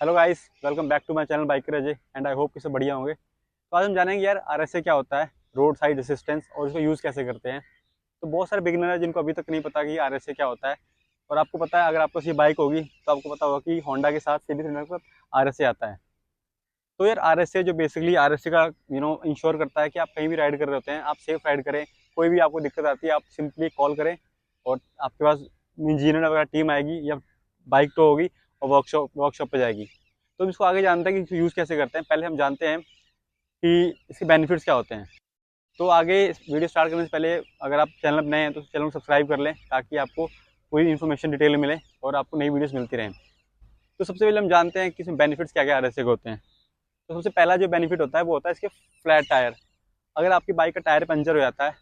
Hello guys, welcome back to my channel biker Ajay and I hope कि सब बढ़िया होंगे। तो आज हम जानेंगे यार आरएसए क्या होता है, रोड साइड असिस्टेंस, और इसको यूज़ कैसे करते हैं। तो बहुत सारे बिगिनर हैं जिनको अभी तक नहीं पता कि आरएसए क्या होता है। और आपको पता है, अगर आपको सी बाइक होगी तो आपको पता होगा कि होंडा के साथ सीबी 300 के साथ आरएसए आता है। तो यार आरएसए जो बेसिकली आरएसए का इंश्योर करता है कि आप कहीं भी राइड कर रहे होते हैं आप सेफ राइड करें। कोई भी आपको दिक्कत आती है आप सिंपली कॉल करें और आपके पास इंजीनियर वगैरह टीम आएगी या बाइक टो होगी और वर्कशॉप पे जाएगी। तो हम इसको आगे जानते हैं कि यूज़ कैसे करते हैं। पहले हम जानते हैं कि इसके बेनिफिट्स क्या होते हैं। तो आगे इस वीडियो स्टार्ट करने से पहले अगर आप चैनल पर नए हैं तो चैनल को सब्सक्राइब कर लें ताकि आपको पूरी इन्फॉर्मेशन डिटेल में मिले और आपको नई वीडियोस मिलती रहें। तो सबसे पहले हम जानते हैं कि इसमें बेनिफिट्स क्या क्या आरएसए के होते हैं। तो सबसे पहला जो बेनिफिट होता है वो होता है इसके फ्लैट टायर। अगर आपकी बाइक का टायर पंचर हो जाता है,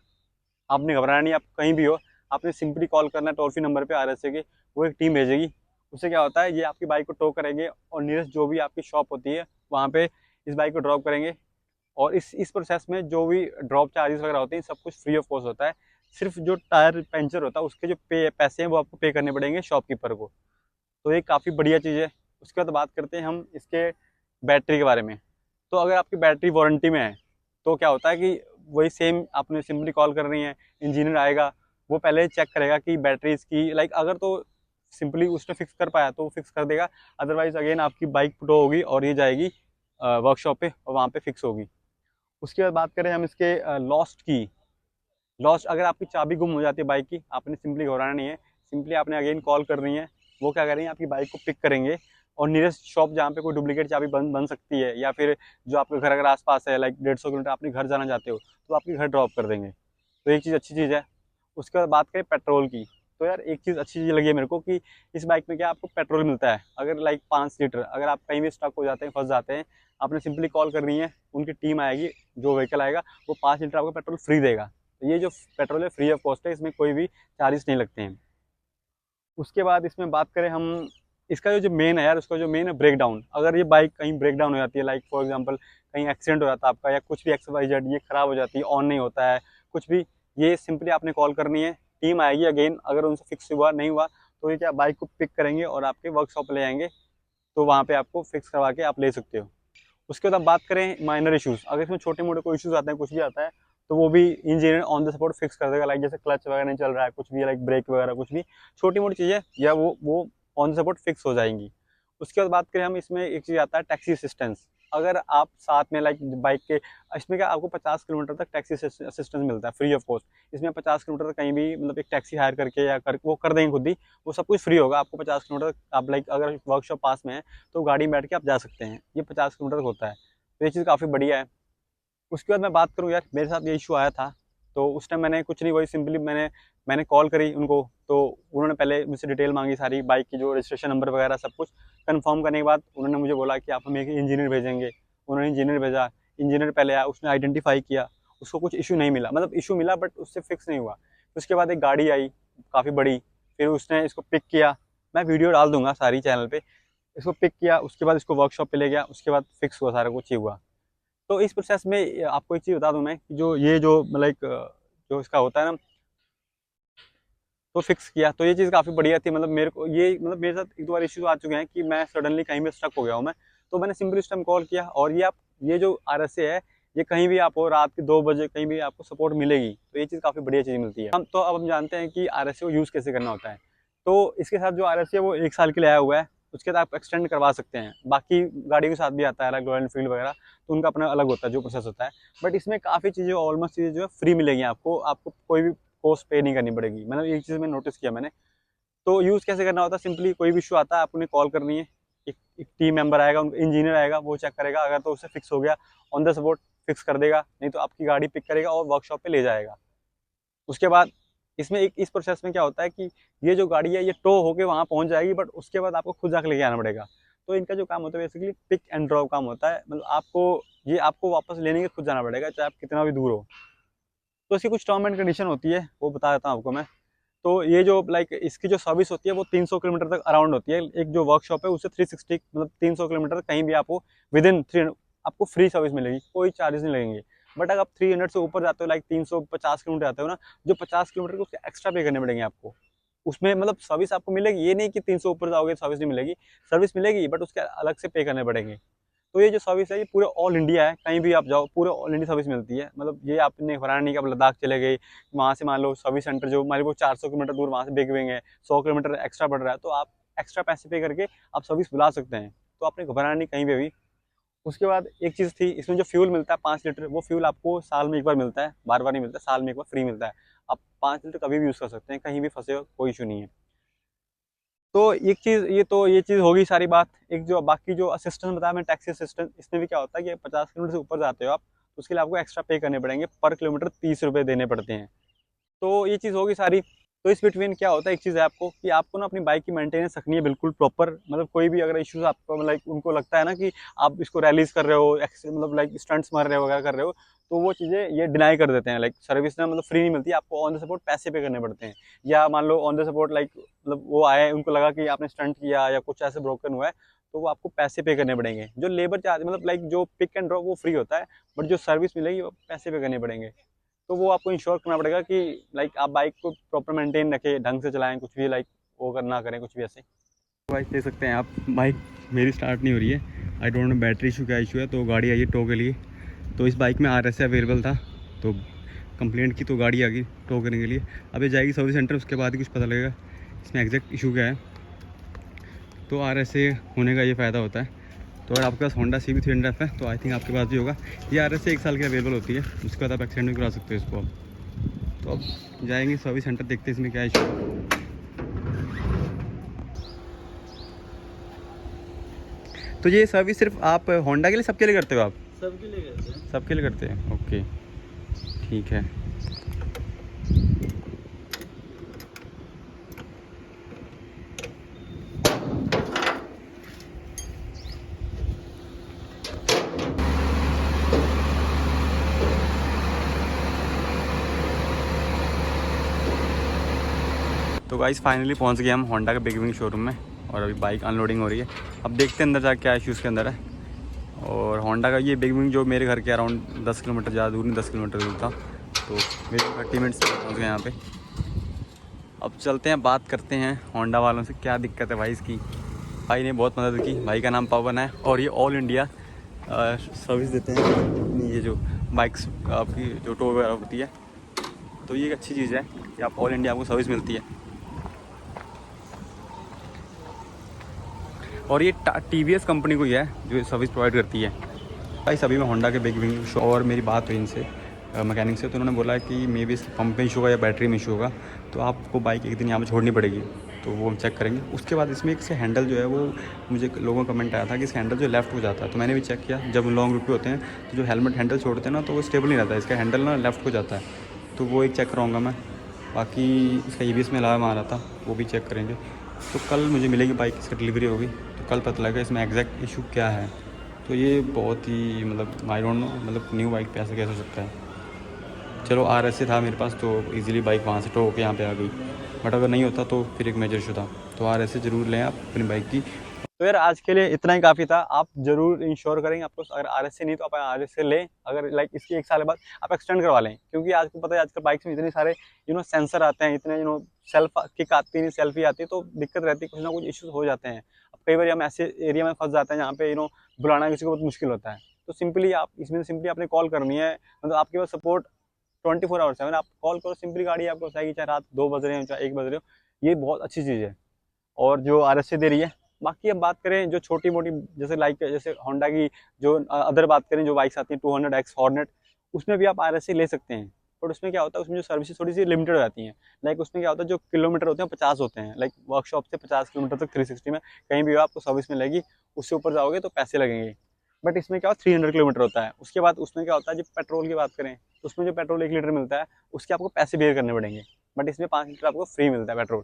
आपने घबराना नहीं, आप कहीं भी हो, आपने सिंपली कॉल करना है टोल फ्री नंबर पे आरएसए के, वो एक टीम भेजेगी। उससे क्या होता है, ये आपकी बाइक को टो करेंगे और नियरेस्ट जो भी आपकी शॉप होती है वहाँ पे इस बाइक को ड्रॉप करेंगे। और इस प्रोसेस में जो भी ड्रॉप चार्जेस वगैरह होते हैं सब कुछ फ्री ऑफ कॉस्ट होता है। सिर्फ जो टायर पंचर होता है उसके जो पैसे हैं वो आपको पे करने पड़ेंगे शॉपकीपर को। तो ये काफ़ी बढ़िया चीज़ है। उसके बाद बात करते हैं हम इसके बैटरी के बारे में। तो अगर आपकी बैटरी वारंटी में है तो क्या होता है कि वही सेम आपने सिंपली कॉल कर रही है, इंजीनियर आएगा, वो पहले चेक करेगा कि बैटरी इसकी अगर तो सिंपली उसने फिक्स कर पाया तो वो फिक्स कर देगा। अदरवाइज अगेन आपकी बाइक टो होगी और ये जाएगी वर्कशॉप पे और वहाँ पे फिक्स होगी। उसके बाद बात करें हम इसके लॉस्ट की। लॉस्ट, अगर आपकी चाबी गुम हो जाती है बाइक की, आपने सिंपली घबराना नहीं है, सिंपली आपने अगेन कॉल करनी है। वो क्या करेंगे, आपकी बाइक को पिक करेंगे और नियरेस्ट शॉप जहाँ पे कोई डुप्लीकेट चाबी बन सकती है या फिर जो आपके घर अगर आसपास है 150 किलोमीटर अपने घर जाना चाहते हो तो आपके घर ड्रॉप कर देंगे। तो एक चीज़ अच्छी चीज़ है। उसके बाद बात करें पेट्रोल की। तो यार एक चीज़ अच्छी चीज़ लगी है मेरे को कि इस बाइक में क्या आपको पेट्रोल मिलता है। अगर 5 लीटर अगर आप कहीं भी स्टक हो जाते हैं, फंस जाते हैं, आपने सिंपली कॉल करनी है, उनकी टीम आएगी, जो व्हीकल आएगा वो 5 लीटर आपको पेट्रोल फ्री देगा। तो ये जो पेट्रोल है फ्री ऑफ कॉस्ट है, इसमें कोई भी चार्जेस नहीं लगते हैं। उसके बाद इसमें बात करें हम, इसका जो मेन है यार, उसका जो मेन है ब्रेक डाउन। अगर ये बाइक कहीं ब्रेक डाउन हो जाती है, फॉर एग्जांपल कहीं एक्सीडेंट हो जाता है आपका या कुछ भी XYZ, ये खराब हो जाती है, ऑन नहीं होता है कुछ भी, ये सिंपली आपने कॉल करनी है, टीम आएगी अगेन, अगर उनसे फिक्स हुआ नहीं हुआ तो ये क्या बाइक को पिक करेंगे और आपके वर्कशॉप ले आएंगे। तो वहाँ पे आपको फिक्स करवा के आप ले सकते हो। उसके बाद हम बात करें माइनर इश्यूज़, अगर इसमें छोटे मोटे कोई इश्यूज़ आते हैं, कुछ भी आता है, तो वो भी engineer on the spot fix कर देगा। जैसे क्लच वगैरह नहीं चल रहा है, कुछ भी ब्रेक वगैरह कुछ भी छोटी मोटी चीज़ें या वो ऑन द स्पॉट फिक्स हो जाएंगी। उसके बाद बात करें हम, इसमें एक चीज़ आता है टैक्सी असिस्टेंस। अगर आप साथ में बाइक के, इसमें क्या आपको 50 किलोमीटर तक टैक्सी असिस्टेंस मिलता है फ्री ऑफ कॉस्ट। इसमें 50 किलोमीटर तक कहीं भी एक टैक्सी हायर करके या वो कर देंगे खुद ही, वो सब कुछ फ्री होगा आपको। 50 किलोमीटर तक आप अगर वर्कशॉप पास में है तो गाड़ी में बैठ के आप जा सकते हैं। ये 50 किलोमीटर तक होता है, तो ये चीज़ काफ़ी बढ़िया है। उसके बाद मैं बात करूँ यार, मेरे साथ ये इशू आया था। तो उस टाइम मैंने कुछ नहीं, वही सिंपली मैंने कॉल करी उनको। तो उन्होंने पहले मुझसे डिटेल मांगी सारी, बाइक की जो रजिस्ट्रेशन नंबर वगैरह सब कुछ कंफर्म करने के बाद उन्होंने मुझे बोला कि आप हमें एक इंजीनियर भेजेंगे। उन्होंने इंजीनियर भेजा। इंजीनियर पहले आया, उसने आइडेंटिफाई किया, उसको कुछ इशू नहीं मिला, इशू मिला बट उससे फिक्स नहीं हुआ। उसके बाद एक गाड़ी आई काफ़ी बड़ी, फिर उसने इसको पिक किया। मैं वीडियो डाल दूंगा सारी चैनल पे। इसको पिक किया, उसके बाद इसको वर्कशॉप पे ले गया, उसके बाद फिक्स हुआ, सारा कुछ ही हुआ। तो इस प्रोसेस में आपको एक चीज़ बता दूं मैं कि जो ये जो जो इसका होता है ना, तो फिक्स किया, तो ये चीज़ काफ़ी बढ़िया थी। मेरे को ये मेरे साथ एक दो बार इश्यूज आ चुके हैं कि मैं सडनली कहीं भी स्टक हो गया हूँ मैं। तो मैंने सिंपली उस टाइम कॉल किया और ये जो आरएसए है, ये कहीं भी आप हो, रात के 2 बजे कहीं भी आपको सपोर्ट मिलेगी। तो ये चीज़ काफ़ी बढ़िया चीज़ मिलती है। अब हम जानते हैं कि आरएसए को यूज़ कैसे करना होता है। तो इसके साथ जो आरएसए है वो 1 साल के लिए आया हुआ है। उसके बाद आप एक्सटेंड करवा सकते हैं। बाकी गाड़ियों के साथ भी आता है रॉयल एनफील्ड वगैरह, तो उनका अपना अलग होता है जो प्रोसेस होता है। बट इसमें काफ़ी चीज़ें, ऑलमोस्ट चीज़ें जो है फ्री मिलेगी आपको। आपको कोई भी कॉस्ट पे नहीं करनी पड़ेगी। एक चीज़ मैं नोटिस किया मैंने। तो यूज़ कैसे करना होता है, सिंपली कोई भी इशू आता है आपने कॉल करनी है, एक टीम मेंबर आएगा, इंजीनियर आएगा, वो चेक करेगा, अगर तो उससे फिक्स हो गया ऑन द स्पॉट फिक्स कर देगा, नहीं तो आपकी गाड़ी पिक करेगा और वर्कशॉप पे ले जाएगा। उसके बाद इसमें इस प्रोसेस में क्या होता है कि ये जो गाड़ी है ये टो होके वहाँ पहुँच जाएगी, बट उसके बाद आपको खुद जाकर लेके आना पड़ेगा। तो इनका जो काम होता है बेसिकली पिक एंड ड्रॉप काम होता है। आपको वापस लेने के खुद जाना पड़ेगा, चाहे आप कितना भी दूर हो। तो इसकी कुछ टर्म एंड कंडीशन होती है, वो बता देता हूँ आपको मैं। तो ये जो इसकी जो सर्विस होती है वो 300 किलोमीटर तक अराउंड होती है। एक जो वर्कशॉप है उससे 360 300 किलोमीटर कहीं भी आपको विदिन 3 आपको फ्री सर्विस मिलेगी, कोई चार्जेस नहीं लगेंगे। बट अगर आप 300 से ऊपर जाते हो, 350 किलोमीटर जाते हो ना, जो 50 किलोमीटर के उसके एक्स्ट्रा पे करने पड़ेंगे आपको। उसमें मतलब सर्विस आपको मिलेगी, ये नहीं कि 300 ऊपर जाओगे सर्विस नहीं मिलेगी, सर्विस मिलेगी बट उसके अलग से पे करने पड़ेंगे। तो ये जो सर्विस है ये पूरे ऑल इंडिया है, कहीं भी आप जाओ पूरे ऑल इंडिया सर्विस मिलती है। मतलब ये आपने हराना नहीं कि आप लद्दाख चले गए, वहाँ से मान लो सर्विस सेंटर जो मान लो 400 किलोमीटर दूर वहाँ से बिग विंग है, 100 किलोमीटर एक्स्ट्रा पड़ रहा है, तो आप एक्स्ट्रा पैसे पे करके आप सर्विस बुला सकते हैं। तो आपने घबराना नहीं कहीं पे भी। उसके बाद एक चीज़ थी, इसमें जो फ्यूल मिलता है 5 लीटर, वो फ्यूल आपको साल में एक बार मिलता है, बार बार नहीं मिलता, साल में एक बार फ्री मिलता है। आप 5 लीटर कभी भी यूज़ कर सकते हैं, कहीं भी फंसे हो कोई इशू नहीं है। तो एक चीज़ ये चीज़ होगी सारी बात। एक जो बाकी जो असिस्टेंस बताया मैं, टैक्सी असिस्टेंस, इसमें भी क्या होता है कि 50 किलोमीटर से ऊपर जाते हो आप, तो उसके लिए आपको एक्स्ट्रा पे करने पड़ेंगे, पर किलोमीटर 30 रुपये देने पड़ते हैं। तो ये चीज़ होगी सारी। तो इस बिटवीन क्या होता है, एक चीज़ है आपको कि आपको ना अपनी बाइक की मेंटेनेंस रखनी है बिल्कुल प्रॉपर। मतलब कोई भी अगर इश्यूज आपको लाइक उनको लगता है ना कि आप इसको रैलीज कर रहे हो, मतलब लाइक स्टंट्स मार रहे हो वगैरह कर रहे हो, तो वो चीज़ें ये डिनाई कर देते हैं। लाइक सर्विस ना मतलब फ्री नहीं मिलती, आपको ऑन द सपोर्ट पैसे पे करने पड़ते हैं। या मान लो ऑन द सपोर्ट लाइक मतलब वो आए, उनको लगा कि आपने स्टंट किया या कुछ ऐसे ब्रोकन हुआ है, तो वो आपको पैसे पे करने पड़ेंगे। जो लेबर चार्ज मतलब लाइक जो पिक एंड ड्रॉप वो फ्री होता है, बट जो सर्विस मिलेगी वो पैसे पे करने पड़ेंगे। तो वो आपको इंश्योर करना पड़ेगा कि लाइक आप बाइक को प्रॉपर मेंटेन रखें, ढंग से चलाएं, कुछ भी लाइक वो ना करें कुछ भी ऐसे। बाइक देख सकते हैं आप, बाइक मेरी स्टार्ट नहीं हो रही है, I don't know battery issue क्या इशू है। तो गाड़ी आई है टो के लिए, तो इस बाइक में RS अवेलेबल था, तो कंप्लेंट की तो गाड़ी आ गई टो करने के लिए। अब ये जाएगी सर्विस सेंटर, उसके बाद ही कुछ पता लगेगा इसमें एग्जैक्ट इशू क्या है। तो RS होने का ये फ़ायदा होता है। तो अगर आपके पास होंडा CB300F है तो आई थिंक आपके पास भी होगा। ये RS 1 साल की अवेलेबल होती है, उसके बाद आप एक्सटेंड भी करा सकते हो इसको। तो अब जाएंगे सर्विस सेंटर, देखते हैं इसमें क्या इशू। तो ये सर्विस सिर्फ आप होंडा के लिए सबके लिए करते हो आप? सबके लिए करते हैं। सबके लिए करते हैं, ओके ठीक है। तो गाइस फाइनली पहुंच गए हम होंडा के बिग विंग शोरूम में, और अभी बाइक अनलोडिंग हो रही है। अब देखते हैं अंदर जाके क्या इशू उसके अंदर है। और होंडा का ये बिग विंग जो मेरे घर के अराउंड 10 किलोमीटर ज़्यादा दूर नहीं, 10 किलोमीटर दूर था, तो मेरे 30 मिनट्स में पहुँच गए यहाँ पे। अब चलते हैं, बात करते हैं होंडा वालों से क्या दिक्कत है भाई इसकी। भाई ने बहुत मदद की, भाई का नाम पवन है, और ये ऑल इंडिया सर्विस देते हैं अपनी ये जो बाइक्स आपकी जो टो वगैरह होती है। तो ये एक अच्छी चीज़ है कि आप ऑल इंडिया आपको सर्विस मिलती है। और ये TVS कंपनी को ही है जो सर्विस प्रोवाइड करती है। भाई सभी में होंडा के बिग विंग शो, और मेरी बात हुई इनसे मैकेनिक से, तो उन्होंने बोला कि मे बी पंप में इशू होगा या बैटरी में इशू होगा, तो आपको बाइक एक दिन यहाँ पे छोड़नी पड़ेगी, तो वो हम चेक करेंगे। उसके बाद इसमें एक से हैंडल जो है वो, मुझे लोगों का कमेंट आया था कि इसका हैंडल जो लेफ्ट हो जाता है, तो मैंने भी चेक किया। जब लॉन्ग रूट पे होते हैं तो जो हेलमेट हैंडल छोड़ते हैं ना, तो वो स्टेबल नहीं रहता है, इसका हैंडल ना लेफ्ट हो जाता है, तो वो एक चेक कराऊँगा मैं। बाकी इसका EBS में अलावा आ रहा था, वो भी चेक करेंगे। तो कल मुझे मिलेगी बाइक, इसका डिलीवरी होगी, तो कल पता लगेगा इसमें एग्जैक्ट इशू क्या है। तो ये बहुत ही मतलब आई डोंट नो, मतलब न्यू बाइक पे ऐसा कैसे हो सकता है। चलो RS था मेरे पास, तो इजीली बाइक वहाँ से टो होकर यहाँ पे आ गई, बट अगर नहीं होता तो फिर एक मेजर इशू था। तो RS ज़रूर लें आप अपनी बाइक की। तो यार आज के लिए इतना ही काफ़ी था। आप जरूर इंश्योर करेंगे, आपको अगर RS नहीं तो आप RS लें, अगर लाइक इसकी 1 साल बाद आप एक्सटेंड करवा लें, क्योंकि आपको पता है आजकल बाइक्स में इतने सारे सेंसर आते हैं, इतने सेल्फ किक आती है, सेल्फी आती है, तो दिक्कत रहती है, कुछ ना कुछ इश्यूज हो जाते हैं। अब कई बार हम ऐसे एरिया में फंस जाते हैं जहाँ पे बुलाना किसी को बहुत मुश्किल होता है। तो सिंपली आप इसमें सिंपली आपने कॉल करनी है, मतलब आपके पास सपोर्ट 24 आवर्स है। आप कॉल करो, सिंपली गाड़ी आपको बताएगी, चाहे रात 2 बज रहे हो चाहे 1 बज रहे हो। ये बहुत अच्छी चीज़ है, और जो RS दे रही है। बाकी अब बात करें जो छोटी मोटी, जैसे लाइक जैसे होंडा की जो अदर बात करें, जो बाइक्स आती हैं 200X हॉर्नेट, उसमें भी आप RS ले सकते हैं। बट उसमें क्या होता है, उसमें जो सर्विसेज थोड़ी सी लिमिटेड हो जाती हैं। लाइक उसमें क्या होता है, जो किलोमीटर होते हैं 50 होते हैं, लाइक वर्कशॉप से 50 किलोमीटर तक 360 में कहीं भी हो आपको सर्विस मिलेगी। उससे ऊपर जाओगे तो पैसे लगेंगे। बट इसमें क्या 300 किलोमीटर होता है। उसके बाद उसमें क्या होता है, जब पेट्रोल की बात करें तो उसमें जो पेट्रोल 1 लीटर मिलता है उसके आपको पैसे बेयर करने पड़ेंगे, बट इसमें 5 लीटर आपको फ्री मिलता है पेट्रोल।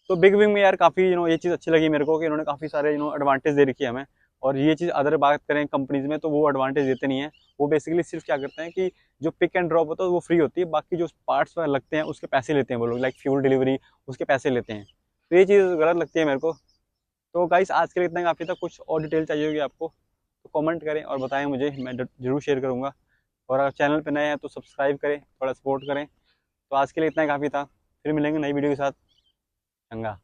तो बिग विंग में यार काफ़ी ये चीज़ अच्छी लगी मेरे को कि इन्होंने काफ़ी सारे एडवांटेज दे रखी है हमें। और ये चीज़ अदर बात करें कंपनीज में तो वो एडवांटेज देते नहीं है। वो बेसिकली सिर्फ क्या करते हैं कि जो पिक एंड ड्रॉप होता है वो फ्री होती है, बाकी जो पार्ट्स वगैरह लगते हैं उसके पैसे लेते हैं वो लोग, लाइक फ्यूल डिलीवरी उसके पैसे लेते हैं। तो ये चीज़ गलत लगती है मेरे को। तो गाइस आज के लिए इतना काफ़ी था। कुछ और डिटेल चाहिए होगी आपको तो कमेंट करें और बताएं मुझे, मैं जरूर शेयर करूँगा। और अगर चैनल पर नए हैं तो सब्सक्राइब करें, थोड़ा सपोर्ट करें। तो आज के लिए इतना ही काफ़ी था, फिर मिलेंगे नई वीडियो के साथ। चंगा।